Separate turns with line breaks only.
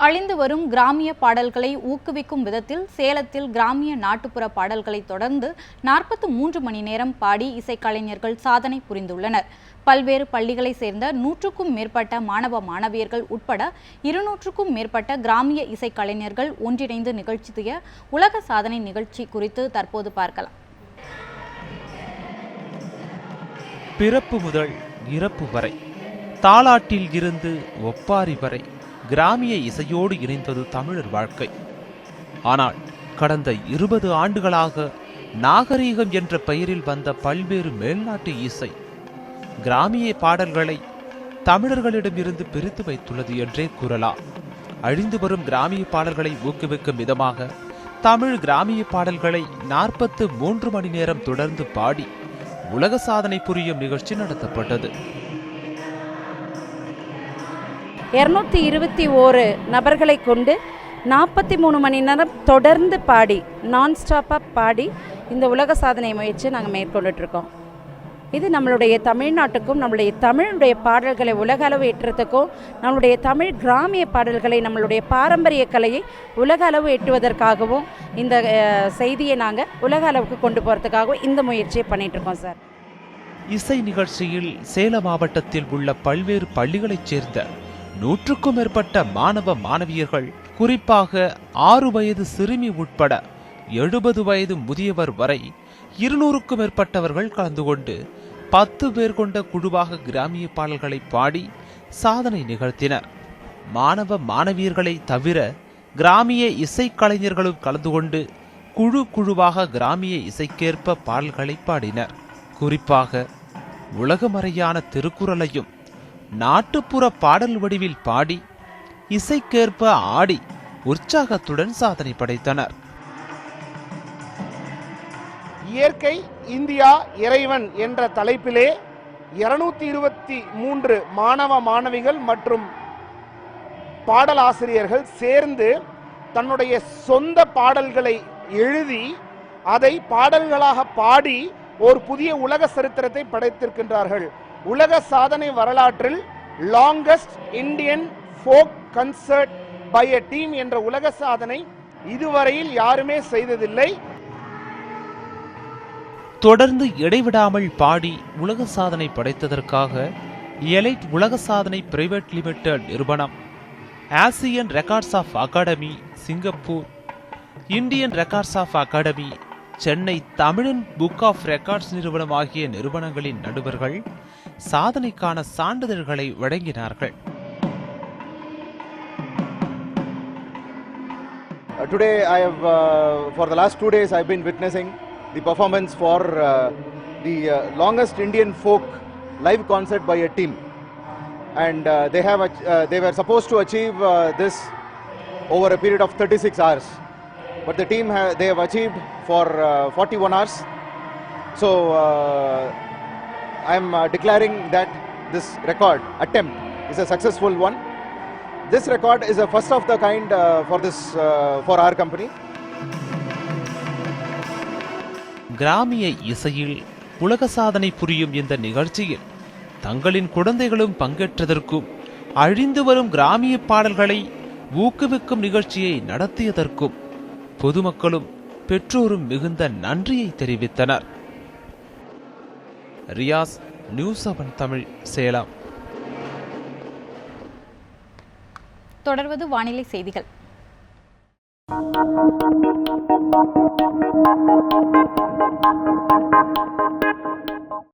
அழிந்து வரும் கிராமிய பாடல்களை ஊக்குவிக்கும் விதத்தில் சேலத்தில் கிராமிய நாட்டுப்புற பாடல்களை தொடர்ந்து 43 மணி நேரம் பாடி இசைக்கலைஞர்கள் சாதனை புரிந்துள்ளனர். பல்வேறு பள்ளிகளை சேர்ந்த 100க்கும் மேற்பட்ட மாணவ மாணவியர்கள் உட்பட 200க்கும் மேற்பட்ட கிராமிய இசைக்கலைஞர்கள் ஒன்றிணைந்து நிகழ்த்திய உலக சாதனை நிகழ்ச்சி குறித்து தற்போது பார்க்கலாம்.
பிறப்பு முதல் இறப்பு வரை, தாலாட்டில் இருந்து ஒப்பாரி வரை கிராமிய இசையோடு இணைந்தது தமிழர் வாழ்க்கை. ஆனால் கடந்த 20 ஆண்டுகளாக நாகரீகம் என்ற பெயரில் வந்த பல்வேறு மேல்நாட்டு இசை கிராமிய பாடல்களை தமிழர்களிடமிருந்து பிரித்து வைத்துள்ளது என்றே கூறலாம். அழிந்து வரும் கிராமிய பாடல்களை ஊக்குவிக்கும் விதமாக தமிழ் கிராமிய பாடல்களை 43 மணி நேரம் தொடர்ந்து பாடி உலக சாதனை புரியும் நிகழ்ச்சி நடத்தப்பட்டது.
221 நபர்களை கொண்டு 43 மணி நேரம் தொடர்ந்து பாடி நான்ஸ்டாப்பாக பாடி இந்த உலக சாதனை முயற்சியை நாங்கள் மேற்கொண்டுட்ருக்கோம். இது நம்மளுடைய தமிழ்நாட்டுக்கும் நம்மளுடைய தமிழுடைய பாடல்களை உலக அளவு ஏற்றுறதுக்கும் நம்மளுடைய தமிழ் கிராமிய பாடல்களை நம்மளுடைய பாரம்பரிய கலையை உலக அளவு எட்டுவதற்காகவும் இந்த செய்தியை நாங்கள் உலக அளவுக்கு கொண்டு போகிறதுக்காகவும் இந்த முயற்சியை பண்ணிகிட்ருக்கோம் சார்.
இசை நிகழ்ச்சியில் சேலம் மாவட்டத்தில் உள்ள பல்வேறு பள்ளிகளைச் சேர்ந்த 100க்கும் மேற்பட்ட மாணவ மாணவியர்கள், குறிப்பாக 6 வயது சிறுமி உட்பட 70 வயது முதியவர் வரை 200க்கும் மேற்பட்டவர்கள் கலந்து கொண்டு 10 பேர் கொண்ட குழுவாக கிராமிய பாடல்களை பாடி சாதனை நிகழ்த்தினர். மாணவ மாணவியர்களை தவிர கிராமிய இசைக்கலைஞர்களும் கலந்து கொண்டு குழுவாக கிராமிய இசைக்கேற்ப பாடல்களை பாடினர். குறிப்பாக உலகமறையான திருக்குறளையும் நாட்டுப்புற பாடல் வடிவில் பாடி இசைக்கேற்ப ஆடி உற்சாகத்துடன் சாதனை படைத்தனர்.
இயற்கை, இந்தியா, இறைவன் என்ற தலைப்பிலே 223 மாணவ மாணவிகள் மற்றும் பாடலாசிரியர்கள் சேர்ந்து தன்னுடைய சொந்த பாடல்களை எழுதி அதை பாடல்களாக பாடி ஒரு புதிய உலக சரித்திரத்தை படைத்திருக்கின்றார்கள். உலக சாதனை வரலாற்றில் longest Indian folk concert by a team என்ற உலக சாதனை இதுவரையில் யாருமே செய்ததில்லை.
தொடர்ந்து இடைவிடாமல் பாடி உலக சாதனை படைத்ததற்காக எலைட் உலக சாதனை பிரைவேட் லிமிடெட் நிறுவனம், Asian records of academy Singapore, Indian records of academy Chennai, Tamilan book of records நிறுவனம் ஆகிய நிறுவனங்களின் நடுவர்கள் சாதனைக்கான சான்றிதழ்களை வழங்கினார்கள்.
Today I have for the last 2 days I have been witnessing the performance for the longest Indian folk live concert by a team, and they were supposed to achieve this over a period of 36 hours, but the team they have achieved for 41 hours. So I am declaring that this record attempt is a successful one. This record is a first of the kind for our company.
கிராமிய இசையில் உலக சாதனை புரியும் இந்த நிகழ்ச்சியில் தங்களின் குழந்தைகளும் பங்கேற்றதற்கும் அழிந்து வரும் கிராமிய பாடல்களை ஊக்குவிக்கும் நிகழ்ச்சியை நடத்தியதற்கும் பொதுமக்களும் பெற்றோரும் மிகுந்த நன்றியை தெரிவித்தனர். ரியாஸ், நியூஸ் 7 தமிழ், சேலம்.
தொடர்வது வானிலை செய்திகள்.